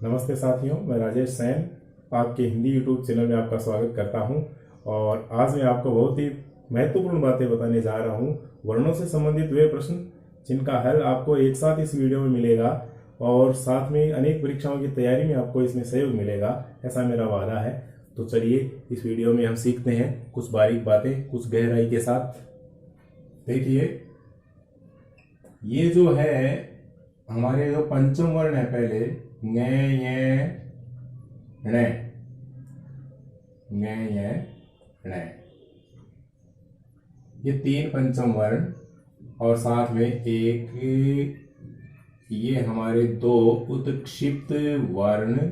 नमस्ते साथियों, मैं राजेश सैन आपके हिंदी यूट्यूब चैनल में आपका स्वागत करता हूं। और आज मैं आपको बहुत ही महत्वपूर्ण बातें बताने जा रहा हूं। वर्णों से संबंधित वे प्रश्न जिनका हल आपको एक साथ इस वीडियो में मिलेगा और साथ में अनेक परीक्षाओं की तैयारी में आपको इसमें सहयोग मिलेगा, ऐसा मेरा वादा है। तो चलिए इस वीडियो में हम सीखते हैं कुछ बारीक बातें कुछ गहराई के साथ। देखिए, ये जो है हमारे जो पंचम वर्ण है, पहले ङ य ण, ङ य ण, ये तीन पंचम वर्ण और साथ में एक ये हमारे दो उत्क्षिप्त वर्ण।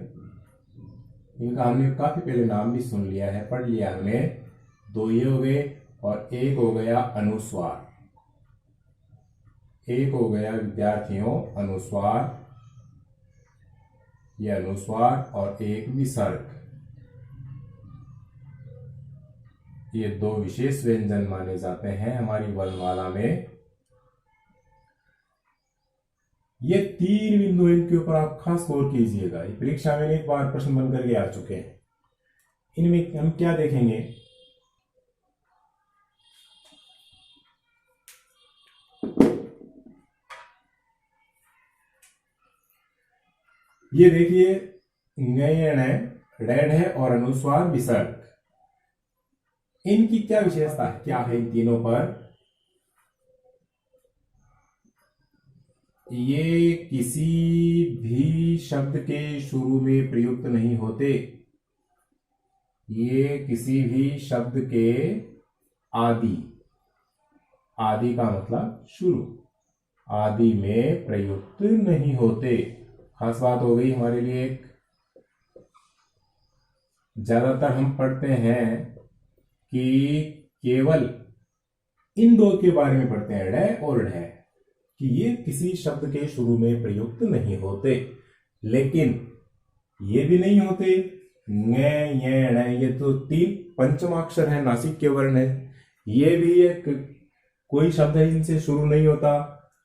इनका हमने काफी पहले नाम भी सुन लिया है, पढ़ लिया हमने। दो ये हो गए और एक हो गया अनुस्वार। एक हो गया विद्यार्थियों अनुस्वार, यह अनुस्वार, और एक विसर्ग। ये दो विशेष व्यंजन माने जाते हैं हमारी वर्णमाला में। ये तीन बिंदु, इनके ऊपर आप खास गौर कीजिएगा। ये परीक्षा में एक बार प्रश्न बन करके आ चुके हैं। इनमें हम क्या देखेंगे, ये देखिए रेड है और अनुस्वार विसर्ग। इनकी क्या विशेषता है, क्या है इन तीनों पर? ये किसी भी शब्द के शुरू में प्रयुक्त नहीं होते। ये किसी भी शब्द के आदि, आदि का मतलब शुरू, आदि में प्रयुक्त नहीं होते। खास बात हो गई हमारे लिए। एक ज्यादातर हम पढ़ते हैं कि केवल इन दो के बारे में पढ़ते हैं, ड और ढ, कि ये किसी शब्द के शुरू में प्रयुक्त नहीं होते। लेकिन ये भी नहीं होते। ङ य ण, ये तो तीन पंचमाक्षर है, नासिक के वर्ण है। ये भी एक कोई शब्द है इनसे शुरू नहीं होता।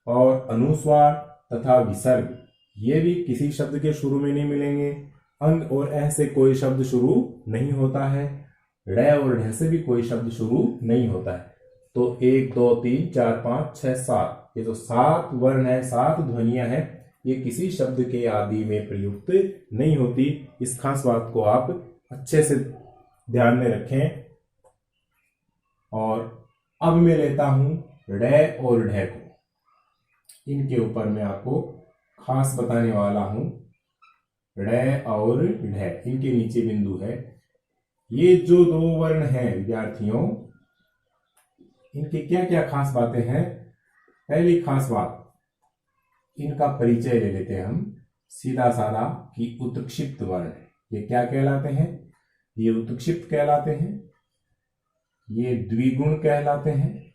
और अनुस्वार तथा विसर्ग, ये भी किसी शब्द के शुरू में नहीं मिलेंगे। अंग और ऐ से कोई शब्द शुरू नहीं होता है। ड़ और ढ से भी कोई शब्द शुरू नहीं होता है। तो 1 2 3 4 5 6 7, ये जो 7 वर्ण है, 7 ध्वनियां हैं, ये किसी शब्द के आदि में प्रयुक्त नहीं होती। इस खास बात को आप अच्छे से ध्यान में रखें। और अब मैं लेता हूं ड़ और ढ को, इनके ऊपर मैं आपको खास बताने वाला हूं। ड़ और ढ, इनके नीचे बिंदु है। ये जो दो वर्ण हैं विद्यार्थियों, इनके क्या क्या खास बातें हैं? पहली खास बात, इनका परिचय ले लेते हैं हम सीधा साधा कि उत्क्षिप्त वर्ण है। ये क्या कहलाते हैं? ये उत्क्षिप्त कहलाते हैं। ये द्विगुण कहलाते हैं,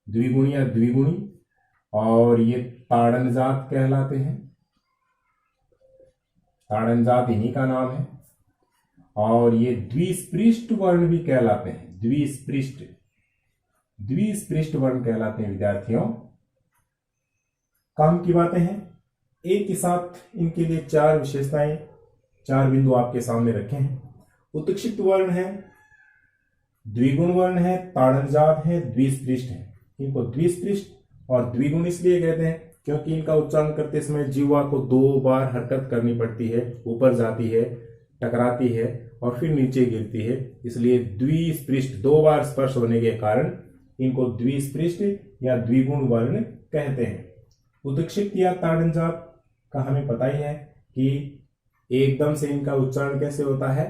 द्विगुण या द्विगुणी। और ये ताड़नजात कहलाते हैं, ताड़नजात इन्हीं का नाम है। और ये द्विस्पृष्ट वर्ण भी कहलाते हैं, द्विस्पृष्ट, द्विस्पृष्ट वर्ण कहलाते हैं विद्यार्थियों। काम की बातें हैं। एक ही साथ इनके लिए 4 विशेषताएं, 4 बिंदु आपके सामने रखे हैं। उत्क्षिप्त वर्ण है, द्विगुण वर्ण है, ताड़नजात है, द्विस्पृष्ट है। इनको द्विस्पृष्ट और द्विगुण इसलिए कहते हैं क्योंकि इनका उच्चारण करते समय जीवा को 2 बार हरकत करनी पड़ती है। ऊपर जाती है, टकराती है और फिर नीचे गिरती है। इसलिए द्विस्पृष्ट, 2 बार स्पर्श होने के कारण इनको द्विस्पृष्ट या द्विगुण वर्ण कहते हैं। उत्क्षिप्त या ताड़नजात का हमें पता ही है कि एकदम से इनका उच्चारण कैसे होता है,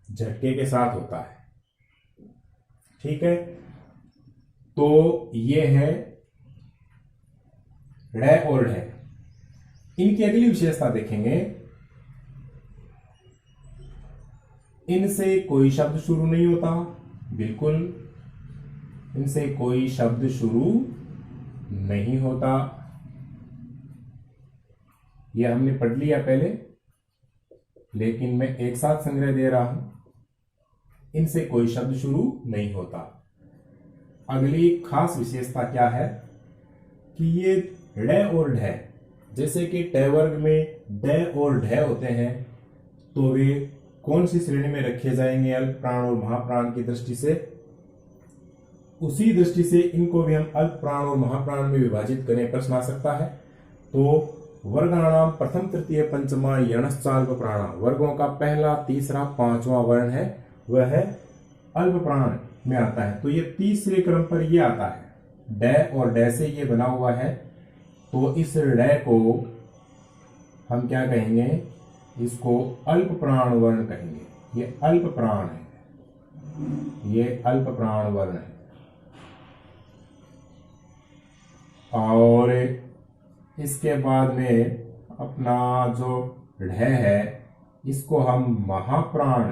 झटके के साथ होता है। ठीक है, तो ये है ड़ और ढ। इनकी अगली विशेषता देखेंगे। इनसे कोई शब्द शुरू नहीं होता, बिल्कुल इनसे कोई शब्द शुरू नहीं होता। यह हमने पढ़ लिया पहले, लेकिन मैं एक साथ संग्रह दे रहा हूं। इनसे कोई शब्द शुरू नहीं होता। अगली खास विशेषता क्या है कि ये ड़ और ढ, जैसे कि ट वर्ग में ड और ढ होते हैं, तो वे कौन सी श्रेणी में रखे जाएंगे अल्प प्राण और महाप्राण की दृष्टि से? उसी दृष्टि से इनको भी हम अल्प प्राण और महाप्राण में विभाजित करें, प्रश्न आ सकता है। तो वर्गाणाम प्रथम तृतीय पंचमा यणश्च अल्प प्राण, वर्गों का पहला तीसरा पांचवा वर्ण है वह है अल्प प्राण में आता है। तो ये तीसरे क्रम पर ये आता है, ड और ड से ये बना हुआ है। तो इस ड को हम क्या कहेंगे? इसको अल्प प्राण वर्ण कहेंगे। ये अल्प प्राण है, ये अल्प प्राण वर्ण है। और इसके बाद में अपना जो ढ है इसको हम महाप्राण,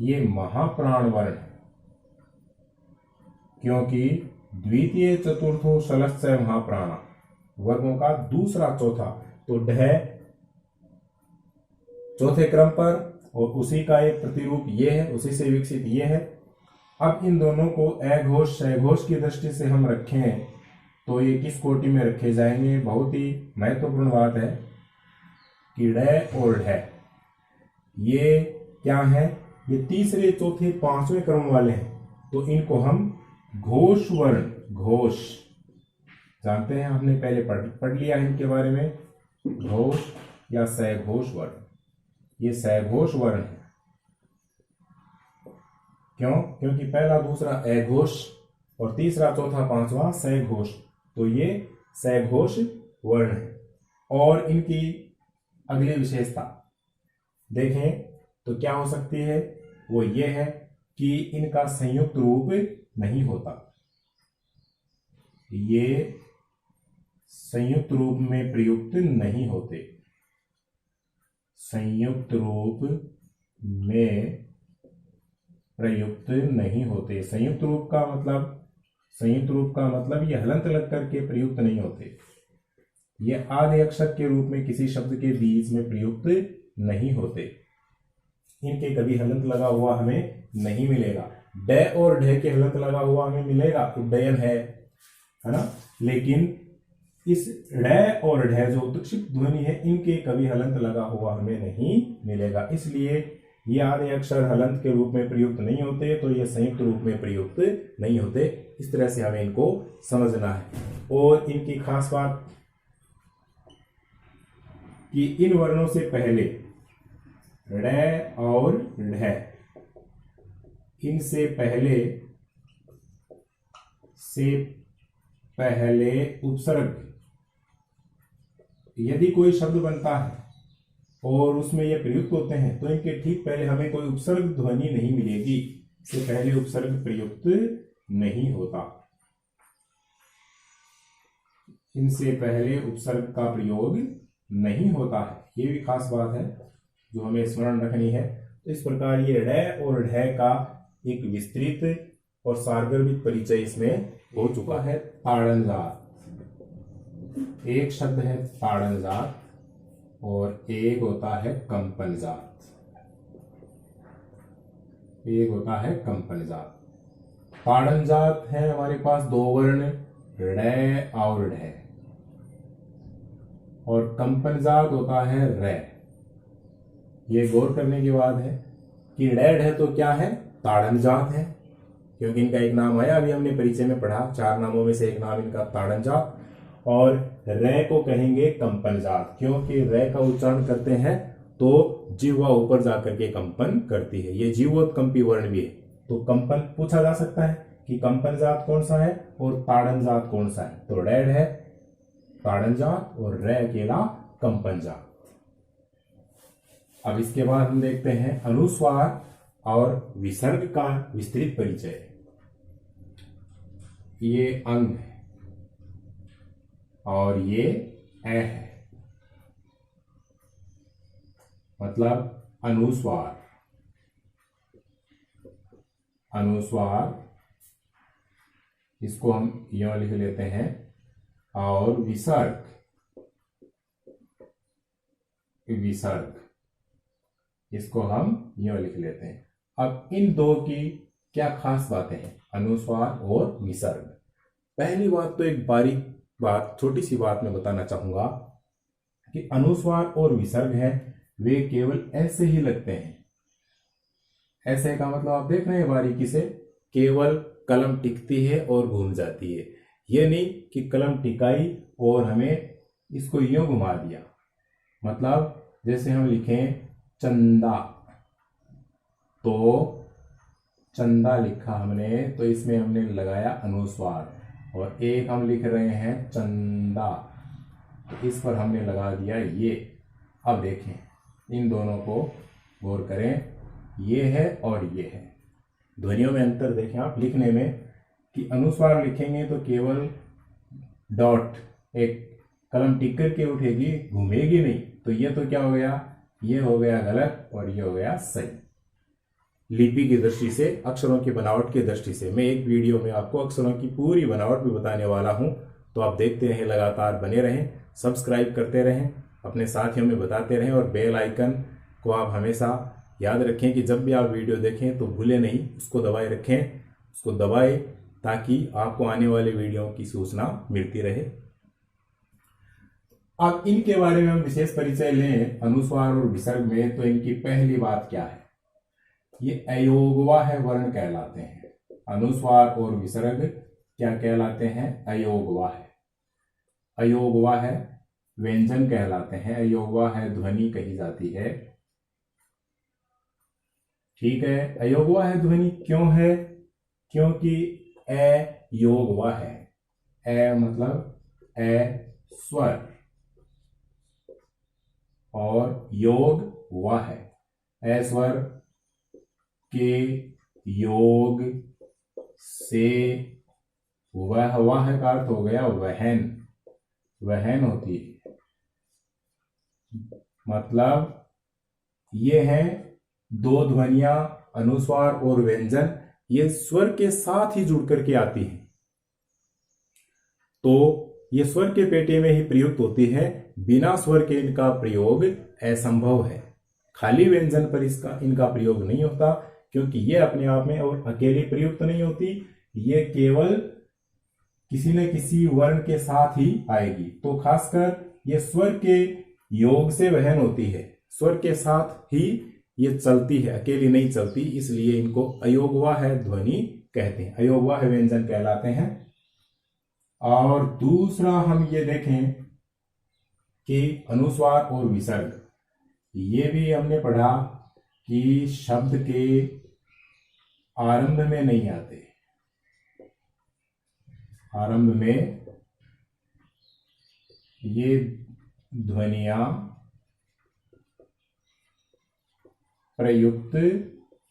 ये महाप्राण वर्ण है, क्योंकि द्वितीय चतुर्थो शलश्च महाप्राण, वर्गों का दूसरा चौथा। तो ढ चौथे क्रम पर और उसी का एक प्रतिरूप ये है, उसी से विकसित ये है। अब इन दोनों को अघोष सघोष की दृष्टि से हम रखें तो ये किस कोटि में रखे जाएंगे? बहुत ही महत्वपूर्ण बात है कि ड और ढ ये क्या है? ये तीसरे चौथे पांचवें क्रम वाले हैं, तो इनको हम घोष वर्ण, घोष जानते हैं, हमने पहले पढ़ लिया है इनके बारे में, घोष या सघोष वर्ण। ये सघोष वर्ण है। क्यों? क्योंकि पहला दूसरा अघोष और तीसरा चौथा पांचवा सघोष, तो ये सघोष वर्ण है। और इनकी अगली विशेषता देखें तो क्या हो सकती है? वो ये है कि इनका संयुक्त रूप नहीं होता, ये संयुक्त रूप में प्रयुक्त नहीं होते, संयुक्त रूप में प्रयुक्त नहीं होते। संयुक्त रूप का मतलब ये हलंत लग करके प्रयुक्त नहीं होते, ये आदि अक्षर के रूप में किसी शब्द के बीच में प्रयुक्त नहीं होते। इनके कभी हलंत लगा हुआ हमें नहीं मिलेगा। ड और ढ के हलंत लगा हुआ हमें मिलेगा, उड्डयन है ना, लेकिन इस ड और ढ जो उत्क्षिप्त ध्वनि है इनके कभी हलंत लगा हुआ हमें नहीं मिलेगा। इसलिए ये आदि अक्षर हलंत के रूप में प्रयुक्त नहीं होते, तो ये संयुक्त रूप में प्रयुक्त नहीं होते। इस तरह से हमें इनको समझना है। और इनकी खास बात कि इन वर्णों से पहले ड़ और ढ, इनसे पहले उपसर्ग, यदि कोई शब्द बनता है और उसमें ये प्रयुक्त होते हैं तो इनके ठीक पहले हमें कोई उपसर्ग ध्वनि नहीं मिलेगी, इससे पहले उपसर्ग प्रयुक्त नहीं होता। इनसे पहले उपसर्ग का प्रयोग नहीं होता है, ये भी खास बात है जो हमें स्मरण रखनी है। तो इस प्रकार ये ड और ढ का एक विस्तृत और सारगर्भित परिचय इसमें हो चुका है। ताड़न जात, एक शब्द है ताड़न जात और एक होता है कंपन जात, एक होता है कंपन जात। ताड़न जात है हमारे पास दो वर्ण ड़ और ढ, और कंपन जात होता है र। ये गौर करने की बात है कि ड़ ढ तो क्या है? ताड़न जात है, क्योंकि इनका एक नाम आया, अभी हमने परिचय में पढ़ा, चार नामों में से एक नाम इनका ताड़न जात। और र को कहेंगे कंपन जात, क्योंकि र का उच्चारण करते हैं तो जिह्वा ऊपर जाकर के कंपन करती है, ये जीवोत्कंपी वर्ण भी है। तो कंपन पूछा जा सकता है कि कंपन जात कौन सा है और ताड़न जात कौन सा है? तो ड़ है ताड़न जात और र अकेला कंपन जात। अब इसके बाद हम देखते हैं अनुस्वार और विसर्ग का विस्तृत परिचय। ये अंग है और ये अ है, मतलब अनुस्वार। अनुस्वार इसको हम यूं लिख लेते हैं, और विसर्ग, विसर्ग इसको हम यूं लिख लेते हैं। अब इन दो की क्या खास बातें हैं, अनुस्वार और विसर्ग? पहली बात तो एक बारीक बात, छोटी सी बात मैं बताना चाहूंगा कि अनुस्वार और विसर्ग है वे केवल ऐसे ही लगते हैं। ऐसे का मतलब आप देख रहे हैं बारीकी से, केवल कलम टिकती है और घूम जाती है। ये नहीं कि कलम टिकाई और हमें इसको यूं घुमा दिया। मतलब जैसे हम लिखें चंदा, तो चंदा लिखा हमने तो इसमें हमने लगाया अनुस्वार, और एक हम लिख रहे हैं चंदा तो इस पर हमने लगा दिया ये। अब देखें इन दोनों को गौर करें, ये है और ये है, ध्वनियों में अंतर देखें आप लिखने में कि अनुस्वार लिखेंगे तो केवल डॉट, एक कलम टिक करके उठेगी, घूमेगी नहीं। तो ये तो क्या हो गया, ये हो गया गलत और ये हो गया सही। लिपि की दृष्टि से, अक्षरों की बनावट की दृष्टि से मैं एक वीडियो में आपको अक्षरों की पूरी बनावट भी बताने वाला हूं, तो आप देखते रहें, लगातार बने रहें, सब्सक्राइब करते रहें, अपने साथियों में बताते रहें, और बेल आइकन को आप हमेशा याद रखें कि जब भी आप वीडियो देखें तो भूले नहीं, उसको दबाए रखें, उसको दबाए ताकि आपको आने वाले वीडियो की सूचना मिलती रहे। अब इनके बारे में हम विशेष परिचय लें अनुस्वार और विसर्ग में, तो इनकी पहली बात क्या है, ये अयोगवाह वर्ण कहलाते हैं। अनुस्वार और विसर्ग क्या कहलाते हैं, अयोगवाह। अयोगवाह व्यंजन कहलाते हैं, अयोगवाह ध्वनि कही जाती है। ठीक है, अयोगवाह ध्वनि क्यों है, क्योंकि ए योगवाह है। ए मतलब ए स्वर और योग वाह है, ए स्वर के योग से वह, वाह का अर्थ हो गया वहन, वहन होती है। मतलब ये हैं दो ध्वनियां, अनुस्वार और व्यंजन, ये स्वर के साथ ही जुड़ करके आती हैं, तो ये स्वर के पेटे में ही प्रयुक्त होती है, बिना स्वर के इनका प्रयोग असंभव है। खाली व्यंजन पर इनका प्रयोग नहीं होता, क्योंकि ये अपने आप में और अकेले प्रयुक्त नहीं होती, ये केवल किसी न किसी वर्ण के साथ ही आएगी। तो खासकर ये स्वर के योग से वहन होती है, स्वर के साथ ही ये चलती है, अकेली नहीं चलती, इसलिए इनको अयोगवाह ध्वनि कहते हैं, अयोगवाह व्यंजन कहलाते हैं। और दूसरा हम ये देखें कि अनुस्वार और विसर्ग, ये भी हमने पढ़ा कि शब्द के आरंभ में नहीं आते, आरंभ में ये ध्वनियां प्रयुक्त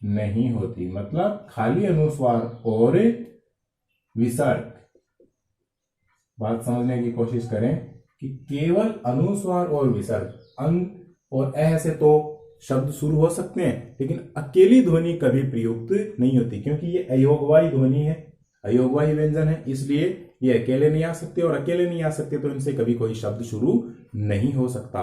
नहीं होती। मतलब खाली अनुस्वार और विसर्ग, बात समझने की कोशिश करें कि केवल अनुस्वार और विसर्ग, अंग और ऐ से तो शब्द शुरू हो सकते हैं, लेकिन अकेली ध्वनि कभी प्रयुक्त नहीं होती, क्योंकि ये अयोगवाही ध्वनि है, अयोगवाही व्यंजन है, इसलिए ये अकेले नहीं आ सकते, और अकेले नहीं आ सकते तो इनसे कभी कोई शब्द शुरू नहीं हो सकता।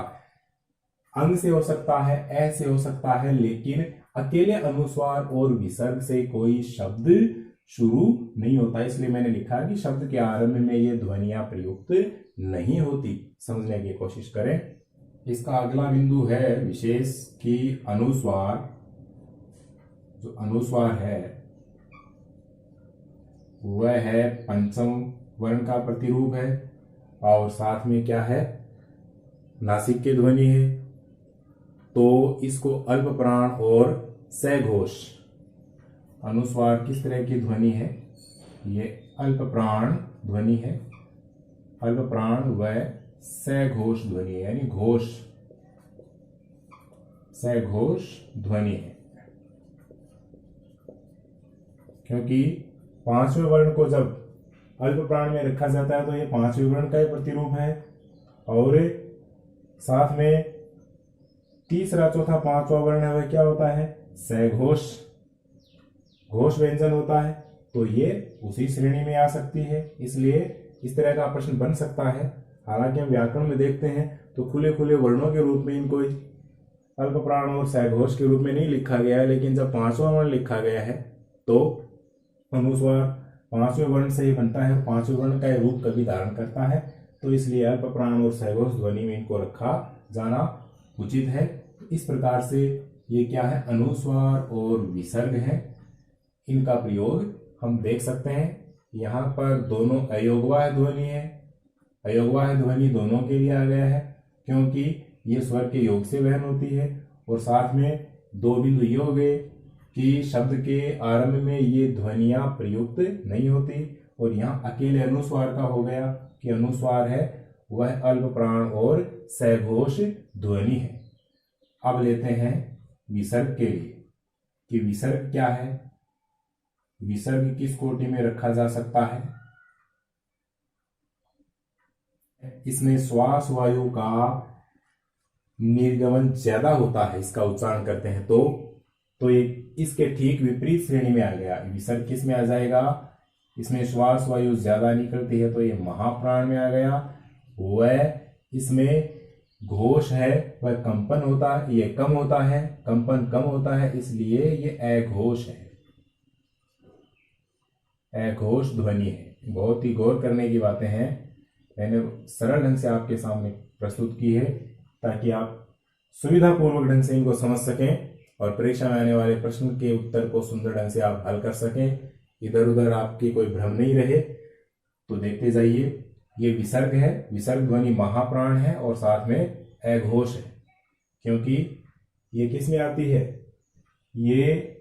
अंग से हो सकता है, ऐ से हो सकता है, लेकिन अकेले अनुस्वार और विसर्ग से कोई शब्द शुरू नहीं होता। इसलिए मैंने लिखा कि शब्द के आरंभ में ये ध्वनियां प्रयुक्त नहीं होती। समझने की कोशिश करें। इसका अगला बिंदु है विशेष कि अनुस्वार, जो अनुस्वार है वह है पंचम वर्ण का प्रतिरूप है, और साथ में क्या है, नासिक की ध्वनि है, तो इसको अल्प प्राण और सघोष, अनुस्वार किस तरह की ध्वनि है, ये अल्प प्राण ध्वनि है, अल्प प्राण व सघोष ध्वनि है, यानी घोष, सघोष ध्वनि है। क्योंकि पांचवें वर्ण को जब अल्प प्राण में रखा जाता है तो ये पांचवें वर्ण का ही प्रतिरूप है, और साथ में तीसरा चौथा पांचवा वर्ण है वह क्या होता है, सघोष, घोष व्यंजन होता है, तो ये उसी श्रेणी में आ सकती है। इसलिए इस तरह का प्रश्न बन सकता है। हालांकि हम व्याकरण में देखते हैं तो खुले खुले वर्णों के रूप में इनको अल्प प्राण और सघोष के रूप में नहीं लिखा गया है, लेकिन जब पांचवा वर्ण लिखा गया है तो अनुस्वार पांचवें वर्ण से ही बनता है, पांचवें वर्ण का रूप कभी धारण करता है, तो इसलिए अल्प प्राण और सहघोष ध्वनि में इनको रखा जाना उचित है। इस प्रकार से ये क्या है, अनुस्वार और विसर्ग है, इनका प्रयोग हम देख सकते हैं। यहाँ पर दोनों अयोगवाह ध्वनि है, अयोगवाह ध्वनि दोनों के लिए आ गया है क्योंकि ये स्वर के योग से वहन होती है। और साथ में दो बिंदु ये हो गए कि शब्द के आरंभ में ये ध्वनियां प्रयुक्त नहीं होती। और यहाँ अकेले अनुस्वार का हो गया कि अनुस्वार है वह अल्प प्राण और सहघोष ध्वनि है। अब लेते हैं विसर्ग के लिए कि विसर्ग क्या है, विसर्ग किस कोटि में रखा जा सकता है। इसमें श्वास वायु का निर्गमन ज्यादा होता है, इसका उच्चारण करते हैं तो ये इसके ठीक विपरीत श्रेणी में आ गया। विसर्ग किस में आ जाएगा, इसमें श्वास वायु ज्यादा निकलती है तो ये महाप्राण में आ गया। वह इसमें घोष है वह कंपन होता है, ये कम होता है, कंपन कम होता है, इसलिए ये अघोष है, अघोष ध्वनि है। बहुत ही गौर करने की बातें हैं, मैंने सरल ढंग से आपके सामने प्रस्तुत की है ताकि आप सुविधापूर्वक ढंग से इनको समझ सकें और परीक्षा में आने वाले प्रश्न के उत्तर को सुंदर ढंग से आप हल कर सकें, इधर उधर आपकी कोई भ्रम नहीं रहे। तो देखते जाइए, ये विसर्ग है, विसर्ग ध्वनि महाप्राण है और साथ में अघोष है क्योंकि ये किस में आती है, ये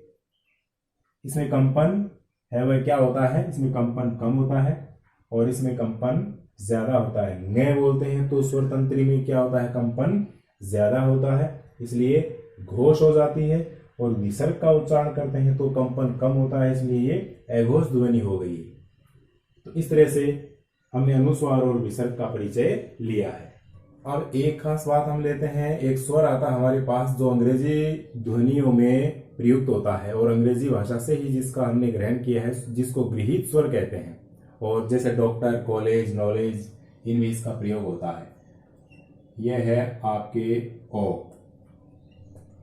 इसमें कंपन है वह क्या होता है, इसमें कंपन कम होता है और इसमें कंपन ज्यादा होता है। ङ बोलते हैं तो स्वर तंत्री में क्या होता है, कंपन ज्यादा होता है, इसलिए घोष हो जाती है। और विसर्ग का उच्चारण करते हैं तो कंपन कम होता है, इसलिए ये अघोष ध्वनि हो गई। तो इस तरह से हमने अनुस्वार और विसर्ग का परिचय लिया है। अब एक खास बात हम लेते हैं, एक स्वर आता है हमारे पास जो अंग्रेजी ध्वनियों में प्रयुक्त होता है और अंग्रेजी भाषा से ही जिसका हमने ग्रहण किया है, जिसको गृहीत स्वर कहते हैं। और जैसे डॉक्टर, कॉलेज, नॉलेज, इनमें इसका प्रयोग होता है। यह है आपके ओ।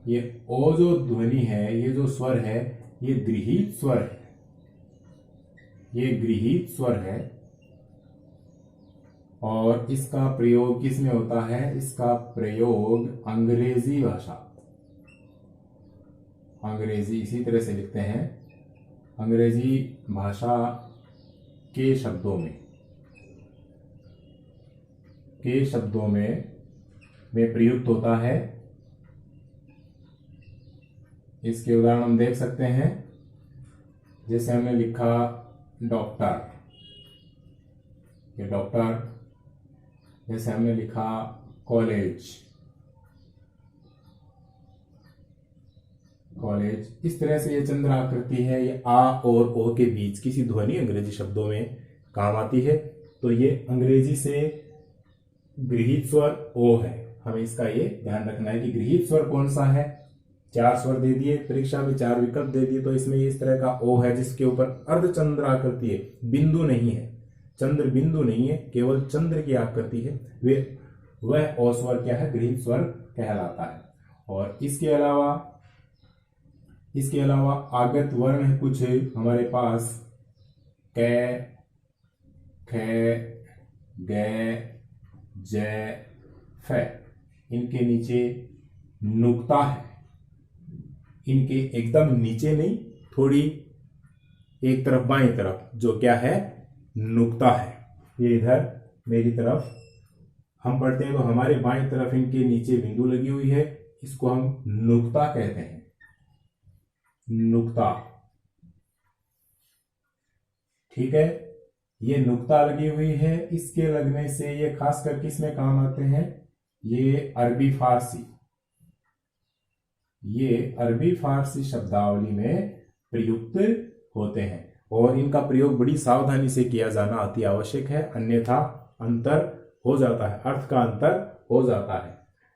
ये ओ जो ध्वनि है, ये जो स्वर है, ये गृहीत स्वर है, ये गृहीत स्वर है। और इसका प्रयोग किस में होता है, इसका प्रयोग अंग्रेजी भाषा, अंग्रेजी इसी तरह से लिखते हैं, अंग्रेजी भाषा के शब्दों में प्रयुक्त होता है। इसके उदाहरण हम देख सकते हैं, जैसे हमने लिखा डॉक्टर, ये डॉक्टर, जैसे हमने लिखा कॉलेज, कॉलेज। इस तरह से ये चंद्र आकृति है, ये आ और ओ के बीच किसी ध्वनि अंग्रेजी शब्दों में काम आती है। तो ये अंग्रेजी से गृहीत स्वर ओ है, हमें इसका ये ध्यान रखना है कि गृहीत स्वर कौन सा है। 4 स्वर दे दिए, परीक्षा में 4 विकल्प दे दिए, तो इसमें इस तरह का ओ है जिसके ऊपर अर्धचंद्र आकृति है, बिंदु नहीं है, चंद्र बिंदु नहीं है, केवल चंद्र की आकृति है, वह ओ स्वर क्या है, गृहीत स्वर कहलाता है। और इसके अलावा आगत वर्ण है कुछ हमारे पास, क, ख, ग, ज, फ। इनके नीचे नुक्ता है, इनके एकदम नीचे नहीं, थोड़ी एक तरफ बाएं तरफ जो क्या है, नुक्ता है। ये इधर मेरी तरफ हम पढ़ते हैं तो हमारे बाएं तरफ इनके नीचे बिंदु लगी हुई है, इसको हम नुक्ता कहते हैं, नुक्ता। ठीक है, ये नुक्ता लगी हुई है, इसके लगने से ये खासकर किस में काम आते हैं, ये अरबी फारसी शब्दावली में प्रयुक्त होते हैं और इनका प्रयोग बड़ी सावधानी से किया जाना अति आवश्यक है, अन्यथा अंतर हो जाता है, अर्थ का अंतर हो जाता है।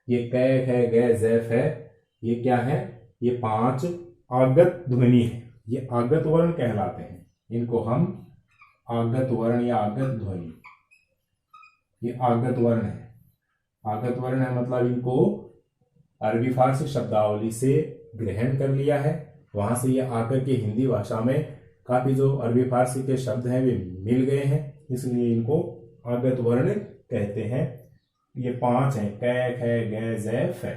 ये क है, ग, ज़ है, ये क्या है, ये 5 आगत ध्वनि है, ये आगत वर्ण कहलाते हैं। इनको हम आगत वर्ण या आगत ध्वनि, ये आगत वर्ण है। आगत वर्ण है मतलब इनको अरबी फारसी शब्दावली से ग्रहण कर लिया है, वहां से ये आकर के हिंदी भाषा में काफी जो अरबी फारसी के शब्द हैं वे मिल गए हैं, इसलिए इनको आगत वर्ण कहते हैं। ये 5 हैं, कै खे गे जे फे।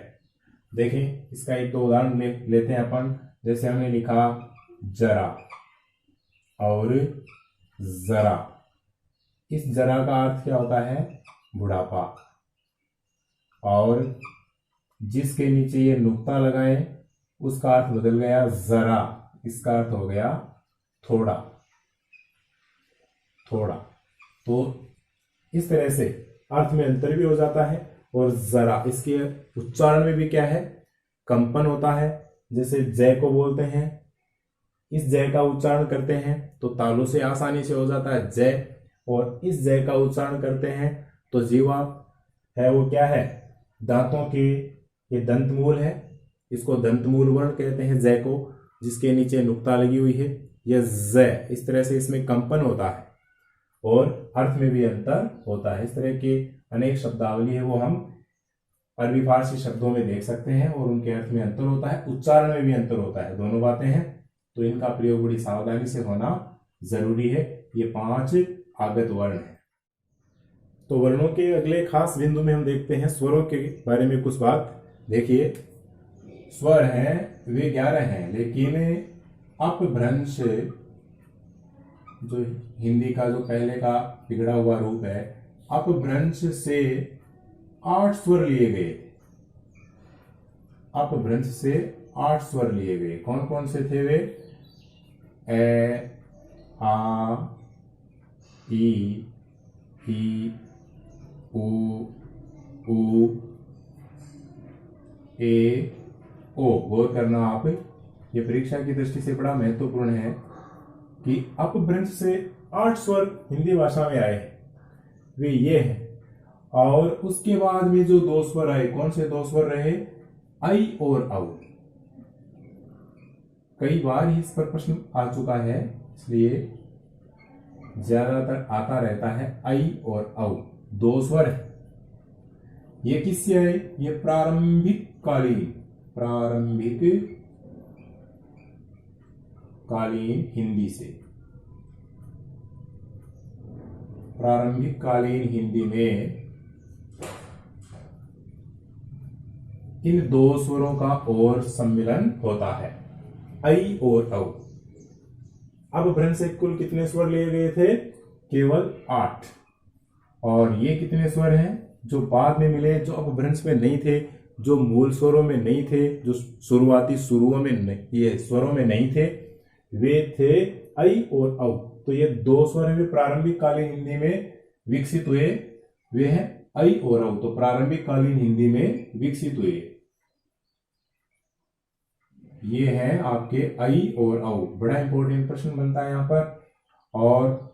देखें इसका एक दो उदाहरण लेते हैं अपन। जैसे हमने लिखा जरा और जरा। इस जरा का अर्थ क्या होता है? बुढ़ापा। और जिसके नीचे ये नुक्ता लगाए उसका अर्थ बदल गया जरा, इसका अर्थ हो गया थोड़ा थोड़ा। तो इस तरह से अर्थ में अंतर भी हो जाता है। और जरा इसके उच्चारण में भी क्या है? कंपन होता है। जैसे जय को बोलते हैं, इस जय का उच्चारण करते हैं तो तालु से आसानी से हो जाता है जय, और इस जय का उच्चारण करते हैं तो जीवा है वो क्या है? दांतों के ये दंतमूल है, इसको दंतमूल वर्ण कहते हैं जय को, जिसके नीचे नुक्ता लगी हुई है यह जय। इस तरह से इसमें कंपन होता है और अर्थ में भी अंतर होता है। इस तरह के अनेक शब्दावली है वो हम अरबी फारसी शब्दों में देख सकते हैं और उनके अर्थ में अंतर होता है, उच्चारण में भी अंतर होता है। दोनों बातें हैं, तो इनका प्रयोग बड़ी सावधानी से होना जरूरी है। ये 5 आगत वर्ण है। तो वर्णों के अगले खास बिंदु में हम देखते हैं स्वरों के बारे में कुछ बात। देखिए स्वर हैं वे 11 हैं, लेकिन अपभ्रंश जो हिंदी का जो पहले का बिगड़ा हुआ रूप है, अपभ्रंश से 8 स्वर लिए गए। अपभ्रंश से 8 स्वर लिए गए। कौन कौन से थे वे? ए, आ, ई, उ, ए, ओ। गौर करना आप, ये परीक्षा की दृष्टि से बड़ा महत्वपूर्ण है कि अपभ्रंश से 8 स्वर हिंदी भाषा में आए हैं, वे ये हैं। और उसके बाद में जो 2 स्वर आए, कौन से 2 स्वर रहे? आई और औ। कई बार ही इस पर प्रश्न आ चुका है, इसलिए ज्यादातर आता रहता है आई और औ, 2 स्वर है। ये किससे आए? ये प्रारंभिक कालीन हिंदी से। प्रारंभिक कालीन हिंदी में इन 2 स्वरों का और सम्मिलन होता है, आई और औ। अपभ्रंश से कुल कितने स्वर लिए गए थे? केवल 8। और ये कितने स्वर हैं जो बाद में मिले, जो अपभ्रंश में नहीं थे, जो मूल स्वरों में नहीं थे, जो शुरुआती शुरुओं में ये स्वरों में नहीं थे, वे थे आई और औ। तो ये 2 स्वर हैं वे प्रारंभिक कालीन हिंदी में विकसित हुए, वे हैं आई और औ। तो प्रारंभिक कालीन हिंदी में विकसित हुए ये हैं आपके आई और औ। बड़ा इंपॉर्टेंट प्रश्न बनता है यहां पर। और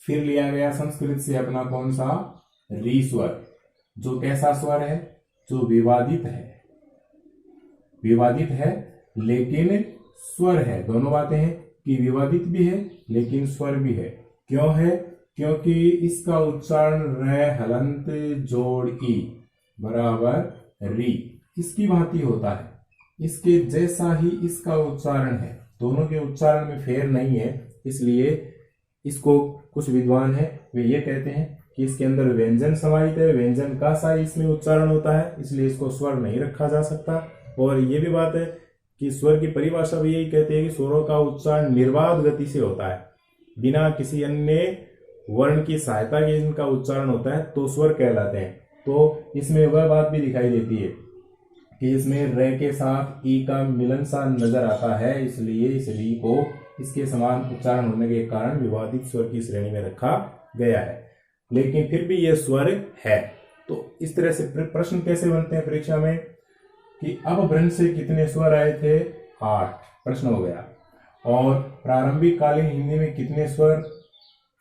फिर लिया गया संस्कृत से अपना कौन सा? री स्वर, जो कैसा स्वर है? जो विवादित है। विवादित है लेकिन स्वर है। दोनों बातें हैं कि विवादित भी है लेकिन स्वर भी है। क्यों है? क्योंकि इसका उच्चारण र हलंत जोड़ ई बराबर री, इसकी भांति होता है, इसके जैसा ही इसका उच्चारण है। दोनों के उच्चारण में फेर नहीं है, इसलिए इसको कुछ विद्वान है वे ये कहते हैं कि इसके अंदर व्यंजन समाहित है, व्यंजन का सा इसमें उच्चारण होता है, इसलिए इसको स्वर नहीं रखा जा सकता। और ये भी बात है कि स्वर की परिभाषा भी यही कहती है कि स्वरों का उच्चारण निर्बाध गति से होता है, बिना किसी अन्य वर्ण की सहायता के इनका उच्चारण होता है, तो स्वर कहलाते हैं। तो इसमें वह बात भी दिखाई देती है कि इसमें र के साथ ई का मिलन सा नजर आता है, इसलिए इस री को इसके समान उच्चारण होने के कारण विवादित स्वर की श्रेणी में रखा गया है। लेकिन फिर भी यह स्वर है। तो इस तरह से प्रश्न कैसे बनते हैं परीक्षा में कि अपभ्रंश से कितने स्वर आए थे? 8, प्रश्न हो गया। और प्रारंभिक कालीन हिंदी में कितने स्वर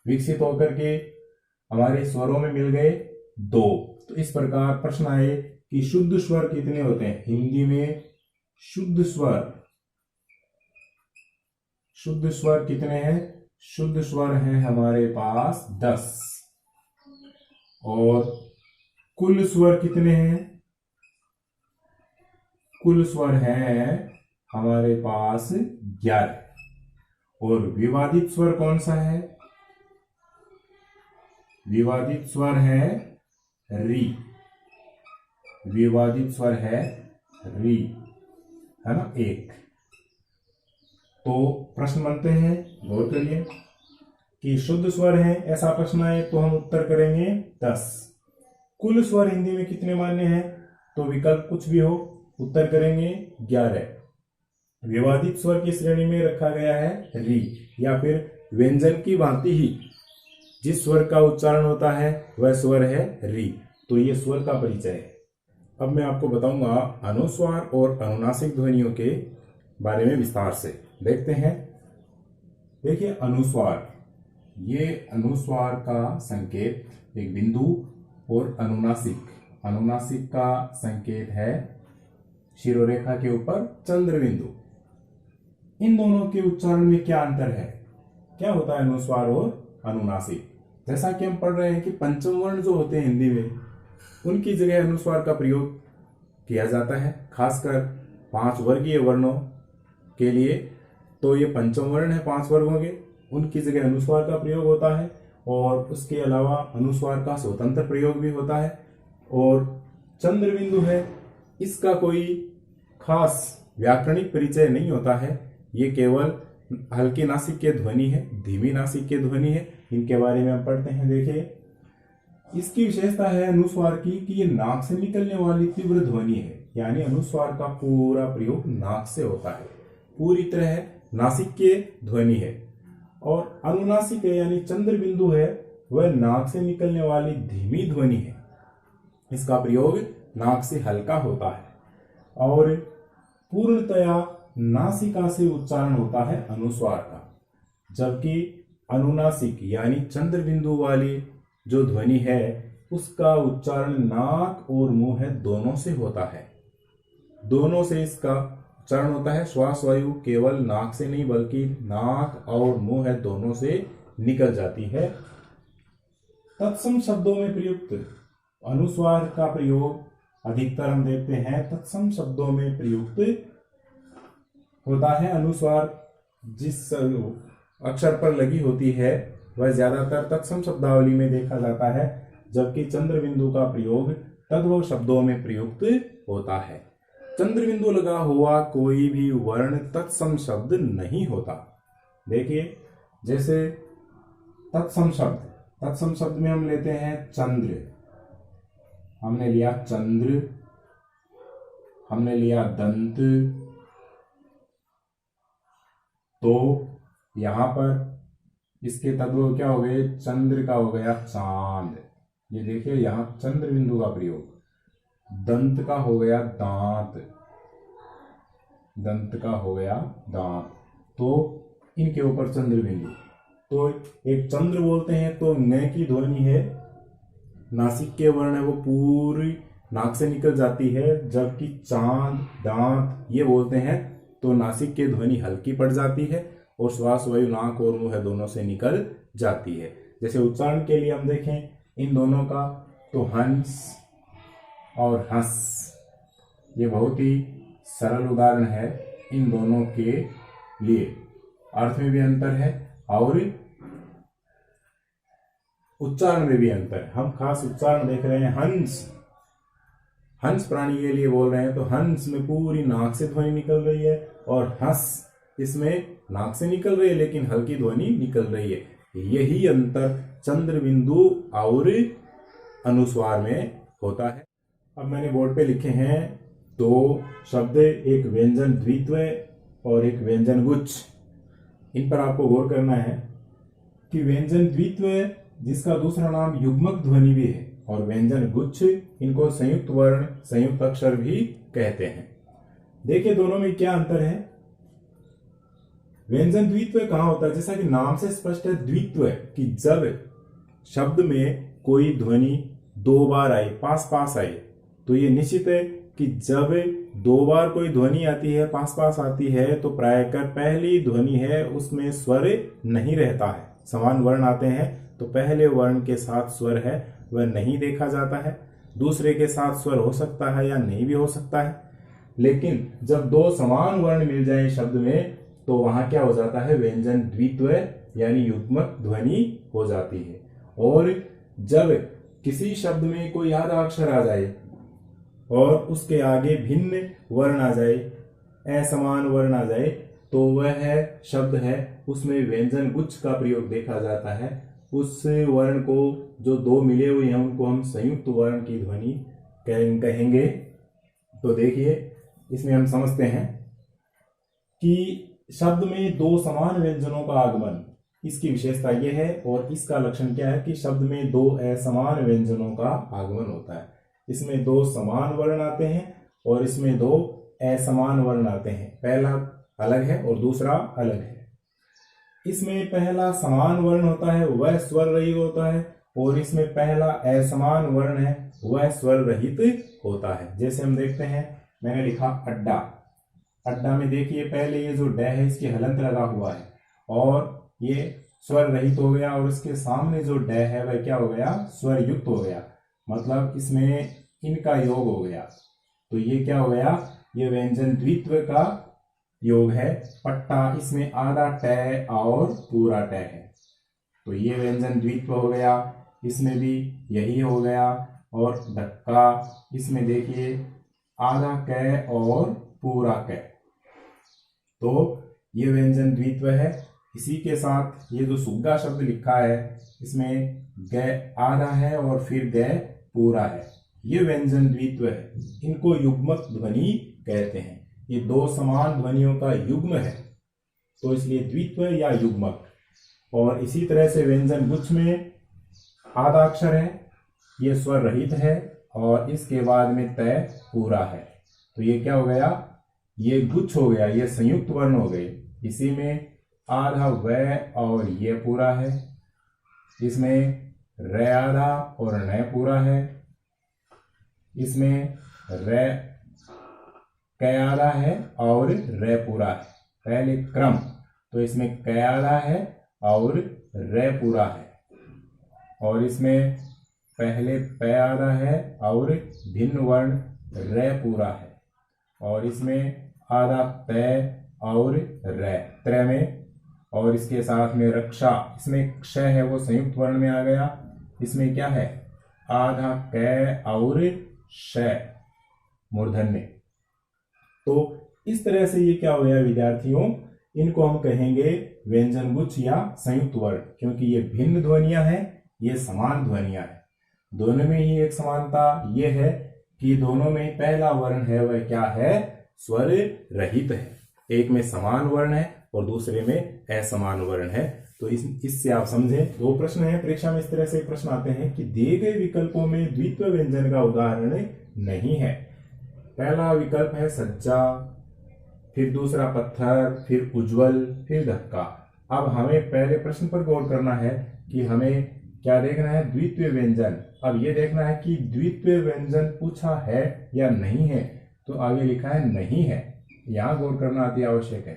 विकसित होकर के हमारे स्वरों में मिल गए? 2। तो इस प्रकार प्रश्न आए कि शुद्ध स्वर कितने होते हैं हिंदी में? शुद्ध स्वर कितने हैं? शुद्ध स्वर हैं हमारे पास 10। और कुल स्वर कितने हैं? कुल स्वर हैं हमारे पास 11। और विवादित स्वर कौन सा है? विवादित स्वर है री, विवादित स्वर है री, है ना, एक। तो प्रश्न बनते हैं, गौर करिए कि शुद्ध स्वर है, ऐसा प्रश्न आए तो हम उत्तर करेंगे 10। कुल स्वर हिंदी में कितने मान्य हैं, तो विकल्प कुछ भी हो, उत्तर करेंगे 11। विवादित स्वर की श्रेणी में रखा गया है री, या फिर व्यंजन की भांति ही जिस स्वर का उच्चारण होता है वह स्वर है री। तो ये स्वर का परिचय है। अब मैं आपको बताऊंगा अनुस्वार और अनुनासिक ध्वनियों के बारे में विस्तार से। देखते हैं। देखिए अनुस्वार, ये अनुस्वार का संकेत एक बिंदु, और अनुनासिक, अनुनासिक का संकेत है शिरोरेखा के ऊपर चंद्र बिंदु। इन दोनों के उच्चारण में क्या अंतर है, क्या होता है अनुस्वार और अनुनासिक। जैसा कि हम पढ़ रहे हैं कि पंचम वर्ण जो होते हैं हिंदी में, उनकी जगह अनुस्वार का प्रयोग किया जाता है, खासकर 5 वर्गीय वर्णों के लिए। तो ये पंचम वर्ण है 5 वर्गों के, उनकी जगह अनुस्वार का प्रयोग होता है। और उसके अलावा अनुस्वार का स्वतंत्र प्रयोग भी होता है। और चंद्र बिंदु है, इसका कोई खास व्याकरणिक परिचय नहीं होता है, ये केवल हल्की नासिक के ध्वनि है, धीमी नासिक के ध्वनि है। इनके बारे में हम पढ़ते हैं। देखिए इसकी विशेषता है अनुस्वार की कि ये नाक से निकलने वाली तीव्र ध्वनि है, यानी अनुस्वार का पूरा प्रयोग नाक से होता है, पूरी तरह नासिक के ध्वनि है। और अनुनासिक है यानी चंद्र बिंदु है, वह नाक से निकलने वाली धीमी ध्वनि है, इसका प्रयोग नाक से हल्का होता है और पूर्णतया नासिका से उच्चारण होता है अनुस्वार का। जबकि अनुनासिक यानी चंद्र बिंदु वाली जो ध्वनि है उसका उच्चारण नाक और मुंह है दोनों से होता है, दोनों से इसका उच्चारण होता है। श्वास वायु केवल नाक से नहीं बल्कि नाक और मुंह है दोनों से निकल जाती है। तत्सम शब्दों में प्रयुक्त अनुस्वार का प्रयोग अधिकतर हम देखते हैं तत्सम शब्दों में प्रयुक्त होता है। अनुस्वार जिस अक्षर पर लगी होती है वह ज्यादातर तत्सम शब्दावली में देखा जाता है, जबकि चंद्र बिंदु का प्रयोग तद्भव शब्दों में प्रयुक्त होता है। चंद्र बिंदु लगा हुआ कोई भी वर्ण तत्सम शब्द नहीं होता। देखिए जैसे तत्सम शब्द, तत्सम शब्द में हम लेते हैं चंद्र, हमने लिया चंद्र, हमने लिया दंत, तो यहां पर इसके तत्व क्या हो गए, चंद्र का हो गया चांद। ये देखिए यहां चंद्र बिंदु का प्रयोग, दंत का हो गया दांत, दंत का हो गया दांत, तो इनके ऊपर चंद्र बिंदु। तो एक चंद्र बोलते हैं तो न की ध्वनि है, नासिक के वर्ण है वो पूरी नाक से निकल जाती है, जबकि चांद दांत ये बोलते हैं तो नासिक की ध्वनि हल्की पड़ जाती है और श्वास वायु नाक और मुंह दोनों से निकल जाती है। जैसे उच्चारण के लिए हम देखें इन दोनों का, तो हंस और हंस, ये बहुत ही सरल उदाहरण है इन दोनों के लिए। अर्थ में भी अंतर है और उच्चारण में भी अंतर है। हम खास उच्चारण देख रहे हैं हंस, हंस प्राणी के लिए बोल रहे हैं तो हंस में पूरी नाक से ध्वनि निकल रही है, और हंस इसमें नाक से निकल रही है लेकिन हल्की ध्वनि निकल रही है। यही अंतर चंद्र बिंदु और अनुस्वार में होता है। अब मैंने बोर्ड पे लिखे हैं 2 शब्द, एक व्यंजन द्वित्व और एक व्यंजन गुच्छ। इन पर आपको गौर करना है कि व्यंजन द्वित्व जिसका दूसरा नाम युग्मक ध्वनि भी है, और व्यंजन गुच्छ इनको संयुक्त वर्ण संयुक्त अक्षर भी कहते हैं। देखिए दोनों में क्या अंतर है। व्यंजन द्वित्व कहां होता है, जैसा कि नाम से स्पष्ट है द्वित्व कि जब शब्द में कोई ध्वनि 2 बार आए, पास पास आए, तो ये निश्चित है कि जब 2 बार कोई ध्वनि आती है, पास पास आती है, तो प्रायकर पहली ध्वनि है उसमें स्वर नहीं रहता है। समान वर्ण आते हैं तो पहले वर्ण के साथ स्वर है वह नहीं देखा जाता है, दूसरे के साथ स्वर हो सकता है या नहीं भी हो सकता है। लेकिन जब 2 समान वर्ण मिल जाए शब्द में तो वहां क्या हो जाता है, व्यंजन द्वित्व यानी युग्मक ध्वनि हो जाती है। और जब किसी शब्द में कोई आधा अक्षर आ जाए और उसके आगे भिन्न वर्ण आ जाए, असमान वर्ण आ जाए, तो वह शब्द है उसमें व्यंजन गुच्छ का प्रयोग देखा जाता है। उस वर्ण को जो दो मिले हुए हैं उनको हम संयुक्त वर्ण की ध्वनि कहेंगे। तो देखिए इसमें हम समझते हैं कि शब्द में दो समान व्यंजनों का आगमन, इसकी विशेषता यह है और इसका लक्षण क्या है कि शब्द में दो असमान व्यंजनों का आगमन होता है। इसमें दो समान वर्ण आते हैं और इसमें दो असमान वर्ण आते हैं। पहला अलग है और दूसरा अलग है। इसमें पहला समान वर्ण होता है वह स्वर रहित होता है और इसमें पहला असमान वर्ण है वह स्वर रहित होता है। जैसे हम देखते हैं, मैंने लिखा अड्डा। अड्डा में देखिए पहले ये जो ड है इसकी हलंत लगा हुआ है और ये स्वर रहित हो गया और इसके सामने जो ड है वह क्या हो गया, स्वर युक्त हो गया, मतलब इसमें इनका योग हो गया। तो ये क्या हो गया, ये व्यंजन द्वित्व का योग है। पट्टा, इसमें आधा ट और पूरा ट है, तो ये व्यंजन द्वित्व हो गया। इसमें भी यही हो गया। और धक्का, इसमें देखिए आधा क और पूरा क, तो ये व्यंजन द्वित्व है। इसी के साथ ये जो सुग्गा शब्द लिखा है इसमें ग आधा है और फिर ग पूरा है, ये व्यंजन द्वित्व है। इनको युग्मक ध्वनि कहते हैं। ये दो समान ध्वनियों का युग्म है, तो इसलिए द्वित्व या युग्मक। और इसी तरह से व्यंजन गुच्छ में आधा अक्षर है, ये स्वर रहित है और इसके बाद में तय पूरा है, तो ये क्या हो गया, ये गुच्छ हो गया, ये संयुक्त वर्ण हो गए। इसी में आधा व और ये पूरा है, इसमें र आधा और न पूरा है, इसमें र क आधा है और र पूरा है। पहले क्रम, तो इसमें क आधा है और र पूरा है, और इसमें पहले प आधा है और भिन्न वर्ण र पूरा है, और इसमें आधा त और र त्र में, और इसके साथ में रक्षा, इसमें क्ष है वो संयुक्त वर्ण में आ गया। इसमें क्या है, आधा क और श मूर्धन्य। तो इस तरह से ये क्या हो गया विद्यार्थियों, इनको हम कहेंगे व्यंजन गुच्छ या संयुक्त वर्ण, क्योंकि ये भिन्न ध्वनियां हैं, ये समान ध्वनियां हैं। दोनों में ही एक समानता ये है कि दोनों में पहला वर्ण है वह क्या है, स्वर रहित है। एक में समान वर्ण है और दूसरे में असमान वर्ण है। तो इससे आप समझें, दो प्रश्न है परीक्षा में, इस तरह से प्रश्न आते हैं कि दिए गए विकल्पों में द्वित्व व्यंजन का उदाहरण नहीं है। पहला विकल्प है सज्जा, फिर दूसरा पत्थर, फिर उज्जवल, फिर धक्का। अब हमें पहले प्रश्न पर गौर करना है कि हमें क्या देखना है, द्वित्व व्यंजन। अब ये देखना है कि द्वित्व व्यंजन पूछा है या नहीं है, तो आगे लिखा है नहीं है, यहाँ गौर करना अति आवश्यक है,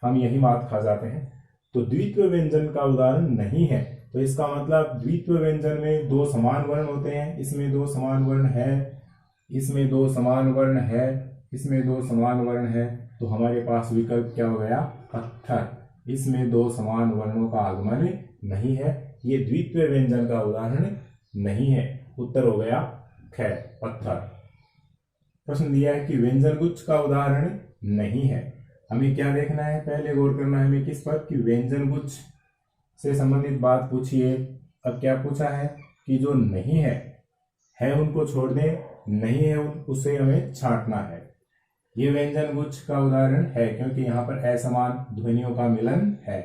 हम यही मात खा जाते हैं। तो द्वित्व व्यंजन का उदाहरण नहीं है, तो इसका मतलब द्वित्व व्यंजन में दो समान वर्ण होते हैं, इसमें दो समान वर्ण है, इसमें दो समान वर्ण है, इसमें दो समान वर्ण है, तो हमारे पास विकल्प क्या हो गया, पत्थर। इसमें दो समान वर्णों का आगमन नहीं है, ये द्वित्व व्यंजन का उदाहरण नहीं है। उत्तर हो गया ख, पत्थर। प्रश्न दिया है कि व्यंजन गुच्छ का उदाहरण नहीं है। हमें क्या देखना है, पहले गौर करना है हमें किस पर, कि व्यंजन गुच्छ से संबंधित बात पूछिए। अब क्या पूछा है कि जो नहीं है उनको छोड़ दें, नहीं है उसे हमें छांटना है। ये व्यंजन गुच्छ का उदाहरण है क्योंकि यहाँ पर असमान ध्वनियों का मिलन है,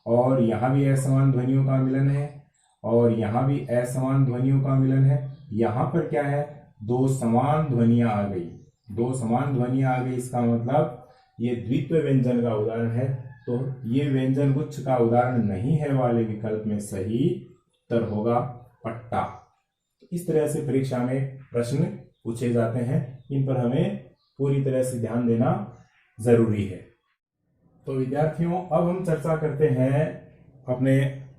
और यहाँ भी असमान ध्वनियों का मिलन है, और यहाँ भी असमान ध्वनियों का मिलन है। यहाँ पर क्या है, दो समान ध्वनियां आ गई, दो समान ध्वनियां आ गई, इसका मतलब ये द्वित्व व्यंजन का उदाहरण है। तो ये व्यंजन गुच्छ का उदाहरण नहीं है वाले विकल्प में सही उत्तर होगा पट्टा। इस तरह से परीक्षा में प्रश्न पूछे जाते हैं, इन पर हमें पूरी तरह से ध्यान देना जरूरी है। तो विद्यार्थियों, अब हम चर्चा करते हैं अपने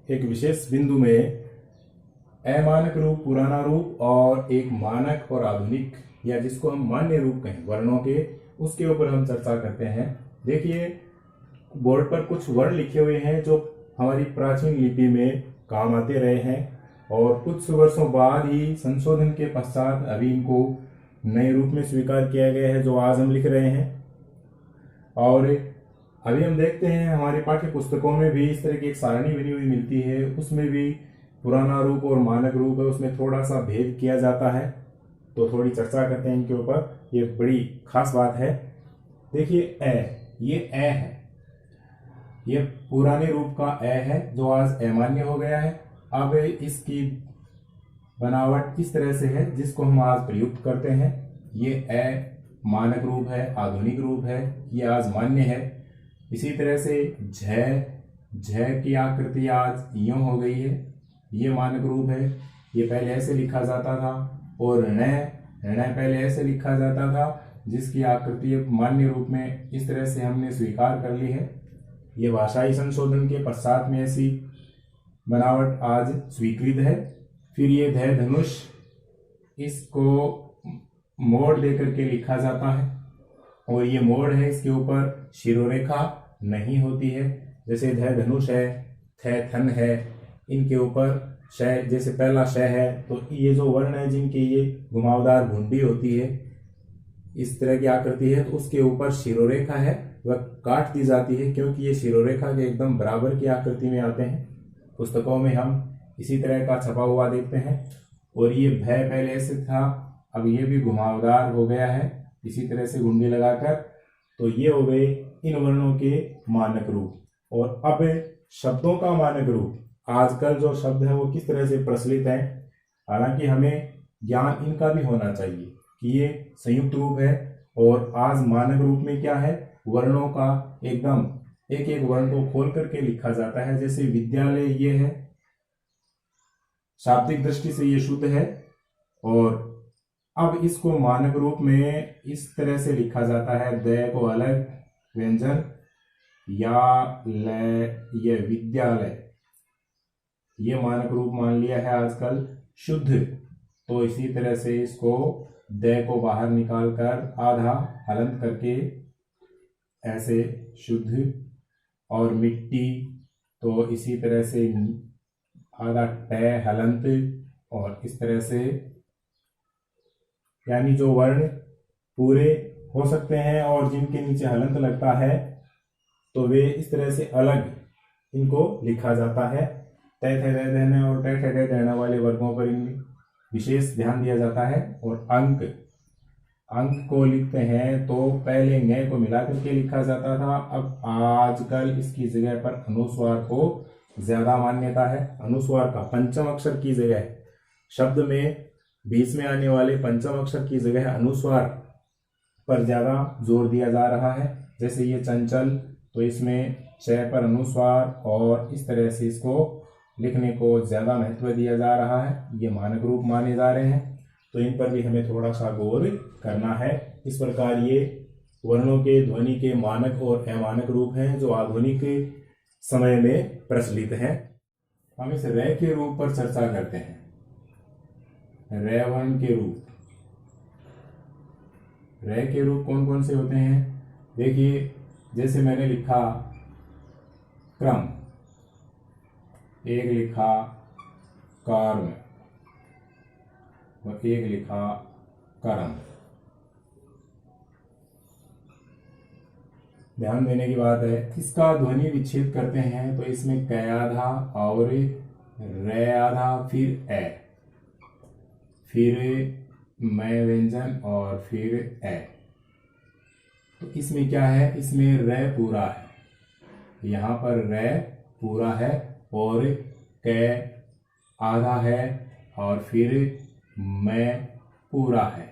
एक विशेष बिंदु में अमानक रूप, पुराना रूप और एक मानक और आधुनिक, या जिसको हम मान्य रूप कहें वर्णों के, उसके ऊपर हम चर्चा करते हैं। देखिए बोर्ड पर कुछ वर्ण लिखे हुए हैं जो हमारी प्राचीन लिपि में काम आते रहे हैं, और कुछ वर्षों बाद ही संशोधन के पश्चात अभी इनको नए रूप में स्वीकार किया गया है, जो आज हम लिख रहे हैं। और अभी हम देखते हैं हमारी पाठ्य पुस्तकों में भी इस तरह की एक सारणी बनी हुई मिलती है, उसमें भी पुराना रूप और मानक रूप है, उसमें थोड़ा सा भेद किया जाता है। तो थोड़ी चर्चा करते हैं इनके ऊपर, ये बड़ी खास बात है। देखिए ये है, ये पुराने रूप का है जो आज अमान्य हो गया है। अब इसकी बनावट इस तरह से है जिसको हम आज प्रयुक्त करते हैं। ये मानक रूप है, आधुनिक रूप है, ये आज मान्य है। इसी तरह से झ की आकृति आज यूं हो गई है, ये मानक रूप है, ये पहले ऐसे लिखा जाता था। और ऋण पहले ऐसे लिखा जाता था, जिसकी आकृति मान्य रूप में इस तरह से हमने स्वीकार कर ली है। ये भाषाई संशोधन के पश्चात में ऐसी बनावट आज स्वीकृत है। फिर ये धनुष, इसको मोड़ देकर के लिखा जाता है, और ये मोड़ है, इसके ऊपर शिरोरेखा नहीं होती है। जैसे धनुष है, थन है, इनके ऊपर शय, जैसे पहला शय है तो ये जो वर्ण है जिनके ये घुमावदार घुंडी होती है, इस तरह की आकृति है, तो उसके ऊपर शिरोरेखा है, वह काट दी जाती है, क्योंकि ये शिरोरेखा के एकदम बराबर की आकृति में आते हैं। पुस्तकों में हम इसी तरह का छपा हुआ देखते हैं। और ये भय पहले ऐसे था, अब ये भी घुमावदार हो गया है, इसी तरह से गुंडी लगाकर। तो ये हो गए इन वर्णों के मानक रूप। और अब शब्दों का मानक रूप, आजकल जो शब्द है वो किस तरह से प्रचलित है। हालांकि हमें ज्ञान इनका भी होना चाहिए कि ये संयुक्त रूप है। और आज मानक रूप में क्या है, वर्णों का एकदम एक एक वर्ण को खोल करके लिखा जाता है। जैसे विद्यालय ये है, शाब्दिक दृष्टि से ये शुद्ध है, और अब इसको मानक रूप में इस तरह से लिखा जाता है, द को अलग व्यंजन, या ये विद्यालय, ये मानक रूप मान लिया है आजकल शुद्ध। तो इसी तरह से इसको द को बाहर निकालकर आधा हलंत करके ऐसे शुद्ध। और मिट्टी, तो इसी तरह से आधा ट हलंत, और इस तरह से, यानी जो वर्ण पूरे हो सकते हैं और जिनके नीचे हलंत लगता है, तो वे इस तरह से अलग इनको लिखा जाता है। तय देने और तय देने वाले वर्गों पर इनमें विशेष ध्यान दिया जाता है। और अंक को लिखते हैं तो पहले ङ को मिला करके लिखा जाता था, अब आजकल इसकी जगह पर अनुस्वार को ज्यादा मान्यता है। अनुस्वार का पंचम अक्षर की जगह, शब्द में बीच में आने वाले पंचम अक्षर की जगह अनुस्वार पर ज्यादा जोर दिया जा रहा है। जैसे ये चंचल, तो इसमें च पर अनुस्वार, और इस तरह से इसको लिखने को ज्यादा महत्व दिया जा रहा है। ये मानक रूप माने जा रहे हैं, तो इन पर भी हमें थोड़ा सा गौर करना है। इस प्रकार ये वर्णों के ध्वनि के मानक और अमानक रूप हैं जो आधुनिक समय में प्रचलित हैं। हम इस रे के रूप पर चर्चा करते हैं। रे वर्ण के रूप, रे के रूप कौन कौन से होते हैं? देखिए, जैसे मैंने लिखा क्रम, एक लिखा कर्म, और एक लिखा कर्म। ध्यान देने की बात है, इसका ध्वनि विच्छेद करते हैं तो इसमें क आधा और रे आधा, फिर ए, फिर मैं व्यंजन, और फिर ए। तो इसमें क्या है, इसमें रे पूरा है, यहाँ पर रे पूरा है, और क आधा है, और फिर मैं पूरा है।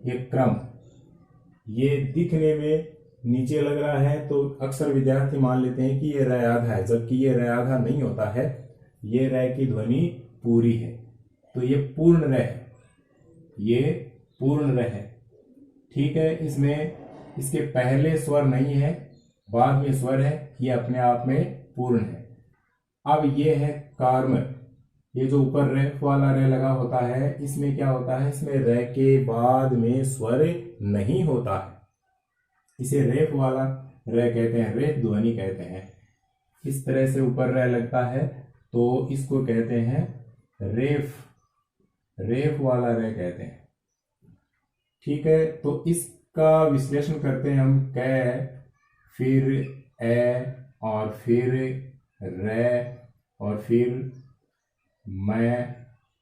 ये क्रम, ये दिखने में नीचे लग रहा है तो अक्सर विद्यार्थी मान लेते हैं कि ये रे आधा है, जबकि ये रे आधा नहीं होता है, ये रे की ध्वनि पूरी है। तो ये पूर्ण रे है, ये पूर्ण रे है, ठीक है। इसमें इसके पहले स्वर नहीं है, बाद में स्वर है, ये अपने आप में पूर्ण है। अब ये है कर्म, ये जो ऊपर रे वाला रे लगा होता है, इसमें क्या होता है, इसमें रे के बाद में स्वर नहीं होता है, इसे रेफ वाला रे कहते हैं, रेफ ध्वनि कहते हैं। इस तरह से ऊपर रे लगता है तो इसको कहते हैं रेफ, रेफ वाला रे कहते हैं। ठीक है, तो इसका विश्लेषण करते हैं हम। कै, फिर ए, और फिर रे, और फिर मैं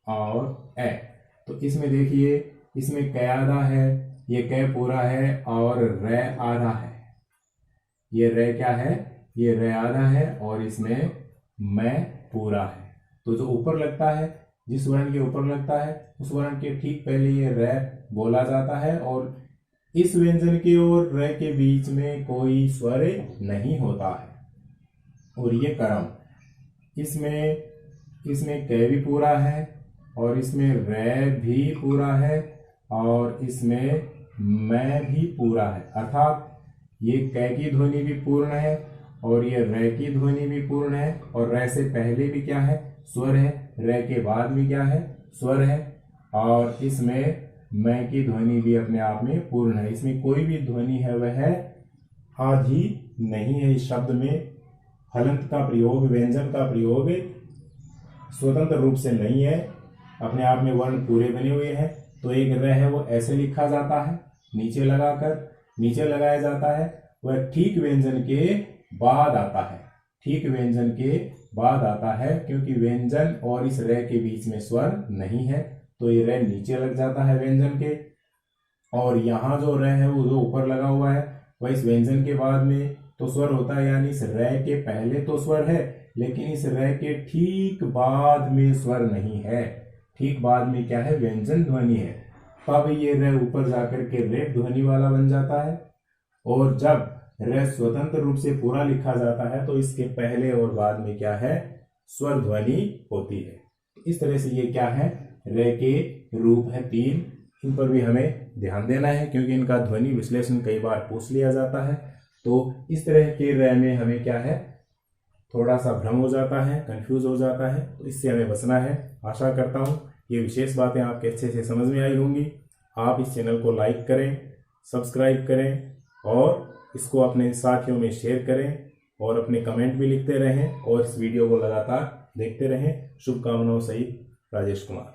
और ए। तो इसमें देखिए, इसमें कै आधा है, ये कै पूरा है, और रे आधा है। ये रे क्या है, ये रे आधा है, और इसमें मैं पूरा है। तो जो ऊपर लगता है, जिस वर्ण के ऊपर लगता है, उस वर्ण के ठीक पहले ये रे बोला जाता है, और इस व्यंजन के और रे के बीच में कोई स्वर नहीं होता है। और ये कर्म, इसमें कै भी पूरा है, और इसमें रे भी पूरा है, और इसमें मैं भी पूरा है। अर्थात ये कै की ध्वनि भी पूर्ण है, और ये रे की ध्वनि भी पूर्ण है, और रे से पहले भी क्या है, स्वर है, रे के बाद भी क्या है, स्वर है, और इसमें मैं की ध्वनि भी अपने आप में पूर्ण है। इसमें कोई भी ध्वनि है वह आधी नहीं है। इस शब्द में हलंत का प्रयोग, व्यंजन का प्रयोग स्वतंत्र रूप से नहीं है, अपने आप में वर्ण पूरे बने हुए हैं। तो एक र है वो ऐसे लिखा जाता है, नीचे लगाया जाता है। वह ठीक व्यंजन के बाद आता है, ठीक व्यंजन के बाद आता है, क्योंकि व्यंजन और इस रे के बीच में स्वर नहीं है, तो ये रे नीचे लग जाता है व्यंजन के। और यहाँ जो रे है वो जो ऊपर लगा हुआ है, वह इस व्यंजन के बाद में तो स्वर होता है, यानी इस रे के पहले तो स्वर है, लेकिन इस रे के ठीक बाद में स्वर नहीं है। ठीक बाद में क्या है, व्यंजन ध्वनि है। तब ये रे ऊपर जाकर के रेप ध्वनि वाला बन जाता है। और जब रे स्वतंत्र रूप से पूरा लिखा जाता है, तो इसके पहले और बाद में क्या है, स्वर ध्वनि होती है। इस तरह से ये क्या है, रे के रूप है 3। इन पर भी हमें ध्यान देना है, क्योंकि इनका ध्वनि विश्लेषण कई बार पूछ लिया जाता है। तो इस तरह के रे में हमें क्या है, थोड़ा सा भ्रम हो जाता है, कंफ्यूज हो जाता है, तो इससे हमें बचना है। आशा करता हूँ ये विशेष बातें आपके अच्छे से समझ में आई होंगी। आप इस चैनल को लाइक करें, सब्सक्राइब करें, और इसको अपने साथियों में शेयर करें, और अपने कमेंट भी लिखते रहें, और इस वीडियो को लगातार देखते रहें। शुभकामनाओं सहित राजेश कुमार।